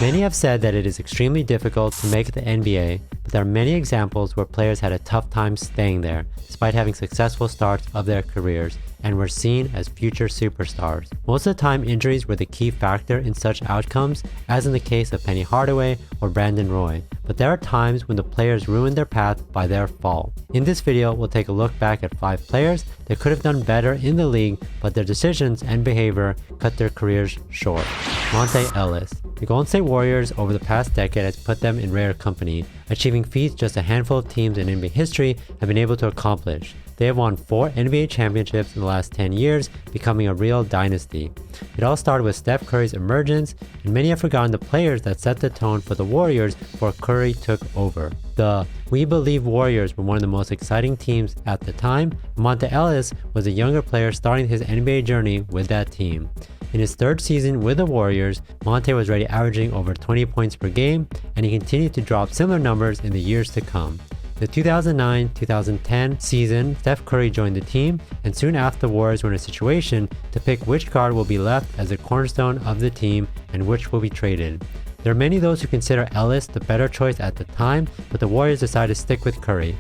Many have said that it is extremely difficult to make the NBA, but there are many examples where players had a tough time staying there, despite having successful starts of their careers, and were seen as future superstars. Most of the time, injuries were the key factor in such outcomes, as in the case of Penny Hardaway or Brandon Roy, but there are times when the players ruined their path by their fault. In this video, we'll take a look back at 5 players that could have done better in the league, but their decisions and behavior cut their careers short. Monta Ellis. The Golden State Warriors over the past decade has put them in rare company, achieving feats just a handful of teams in NBA history have been able to accomplish. They have won 4 NBA championships in the last 10 years, becoming a real dynasty. It all started with Steph Curry's emergence, and many have forgotten the players that set the tone for the Warriors before Curry took over. The We Believe Warriors were one of the most exciting teams at the time. Monta Ellis was a younger player starting his NBA journey with that team. In his 3rd season with the Warriors, Monta was already averaging over 20 points per game, and he continued to drop similar numbers in the years to come. The 2009-2010 season, Steph Curry joined the team, and soon after the Warriors were in a situation to pick which guard will be left as the cornerstone of the team and which will be traded. There are many those who consider Ellis the better choice at the time, but the Warriors decided to stick with Curry.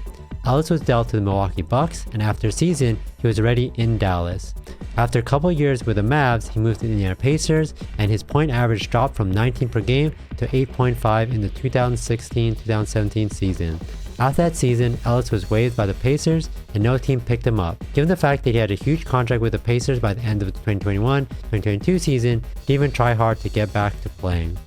Ellis was dealt to the Milwaukee Bucks, and after a season, he was already in Dallas. After a couple years with the Mavs, he moved to the Indiana Pacers, and his point average dropped from 19 per game to 8.5 in the 2016-2017 season. After that season, Ellis was waived by the Pacers, and no team picked him up. Given the fact that he had a huge contract with the Pacers by the end of the 2021-2022 season, he didn't even try hard to get back to playing.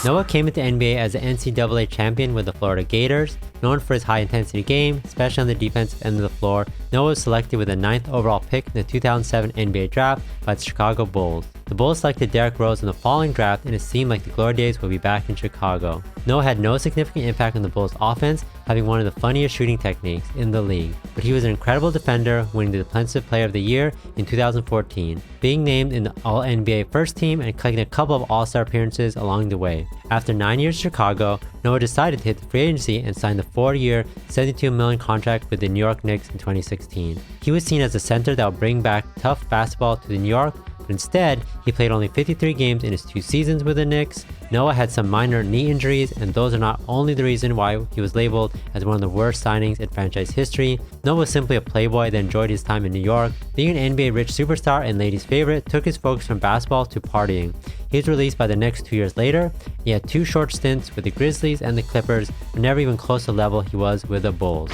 Noah came into NBA as an NCAA champion with the Florida Gators. Known for his high-intensity game, especially on the defensive end of the floor, Noah was selected with the 9th overall pick in the 2007 NBA draft by the Chicago Bulls. The Bulls selected Derrick Rose in the following draft, and it seemed like the glory days would be back in Chicago. Noah had no significant impact on the Bulls' offense, having one of the funniest shooting techniques in the league, but he was an incredible defender, winning the Defensive Player of the Year in 2014, being named in the All-NBA First Team and collecting a couple of All-Star appearances along the way. After 9 years in Chicago, Noah decided to hit the free agency and signed the 4-year, $72 million contract with the New York Knicks in 2016. He was seen as a center that would bring back tough basketball to the New York, but instead, he played only 53 games in his 2 seasons with the Knicks. Noah had some minor knee injuries, and those are not only the reason why he was labeled as one of the worst signings in franchise history. Noah was simply a playboy that enjoyed his time in New York. Being an NBA-rich superstar and ladies' favorite took his focus from basketball to partying. He was released by the Knicks 2 years later. He had 2 short stints with the Grizzlies and the Clippers, but never even close to the level he was with the Bulls.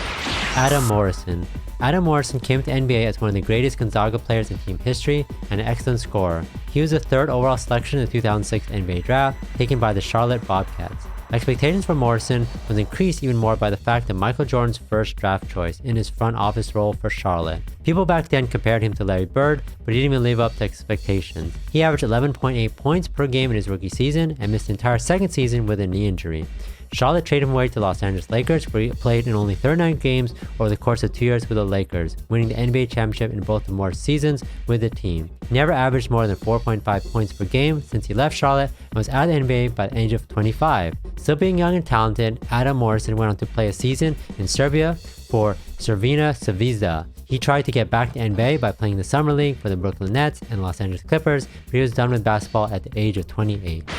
Adam Morrison. Adam Morrison came to NBA as one of the greatest Gonzaga players in team history and an excellent scorer. He was the 3rd overall selection in the 2006 NBA draft, taken by the Charlotte Bobcats. Expectations for Morrison was increased even more by the fact that Michael Jordan's first draft choice in his front office role for Charlotte. People back then compared him to Larry Bird, but he didn't even live up to expectations. He averaged 11.8 points per game in his rookie season and missed the entire 2nd season with a knee injury. Charlotte traded him away to the Los Angeles Lakers, where he played in only 39 games over the course of 2 years with the Lakers, winning the NBA championship in both of Morris' seasons with the team. He never averaged more than 4.5 points per game since he left Charlotte and was out of the NBA by the age of 25. Still being young and talented, Adam Morrison went on to play a season in Serbia for Crvena Zvezda. He tried to get back to NBA by playing the Summer League for the Brooklyn Nets and Los Angeles Clippers, but he was done with basketball at the age of 28.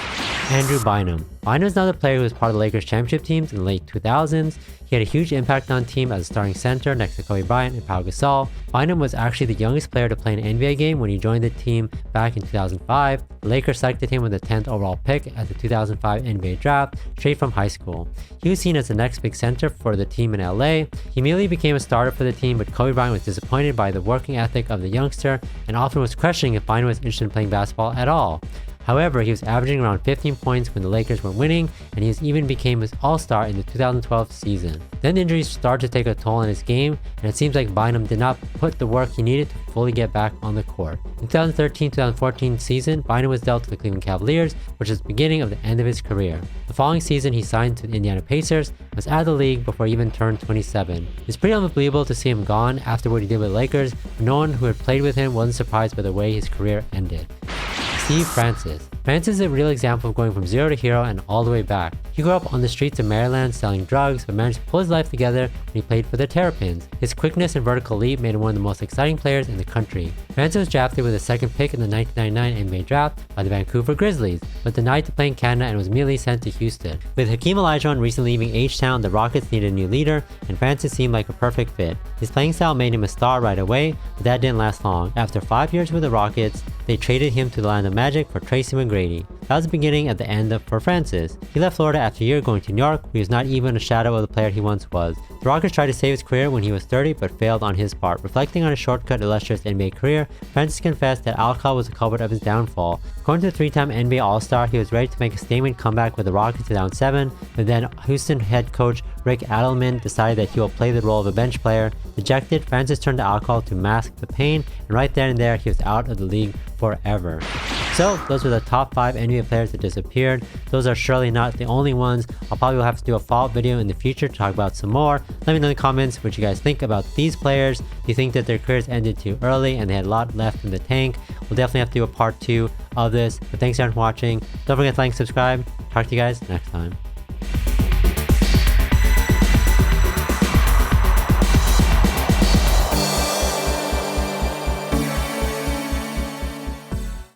Andrew Bynum. Bynum is another player who was part of the Lakers championship teams in the late 2000s. He had a huge impact on the team as a starting center next to Kobe Bryant and Pau Gasol. Bynum was actually the youngest player to play an NBA game when he joined the team back in 2005. The Lakers selected him with the 10th overall pick at the 2005 NBA draft, straight from high school. He was seen as the next big center for the team in LA. He immediately became a starter for the team, but Kobe Bryant was disappointed by the working ethic of the youngster and often was questioning if Bynum was interested in playing basketball at all. However, he was averaging around 15 points when the Lakers were winning, and he even became an all-star in the 2012 season. Then injuries started to take a toll on his game, and it seems like Bynum did not put the work he needed to fully get back on the court. In the 2013-2014 season, Bynum was dealt to the Cleveland Cavaliers, which was the beginning of the end of his career. The following season, he signed to the Indiana Pacers and was out of the league before he even turned 27. It's pretty unbelievable to see him gone after what he did with the Lakers, but no one who had played with him wasn't surprised by the way his career ended. Steve Francis. Francis is a real example of going from zero to hero and all the way back. He grew up on the streets of Maryland selling drugs, but managed to pull his life together when he played for the Terrapins. His quickness and vertical leap made him one of the most exciting players in the country. Francis was drafted with the second pick in the 1999 NBA draft by the Vancouver Grizzlies, but denied to play in Canada and was immediately sent to Houston. With Hakeem Olajuwon recently leaving H-Town, the Rockets needed a new leader, and Francis seemed like a perfect fit. His playing style made him a star right away, but that didn't last long. After 5 years with the Rockets, they traded him to the Orlando Magic for Tracy McGrady. That was the beginning of the end for Francis. He left Florida after a year going to New York, where he was not even a shadow of the player he once was. The Rockets tried to save his career when he was 30, but failed on his part. Reflecting on his shortcut illustrious NBA career, Francis confessed that alcohol was the culprit of his downfall. According to the three-time NBA All-Star, he was ready to make a statement comeback with the Rockets down 7, but then Houston head coach Rick Adelman decided that he will play the role of a bench player. Dejected, Francis turned to alcohol to mask the pain, and right then and there, he was out of the league forever. So, those were the top 5 NBA players that disappeared. Those are surely not the only ones. I'll probably have to do a follow-up video in the future to talk about some more. Let me know in the comments what you guys think about these players. Do you think that their careers ended too early and they had a lot left in the tank? We'll definitely have to do a part 2 of this. But thanks everyone for watching. Don't forget to like and subscribe. Talk to you guys next time.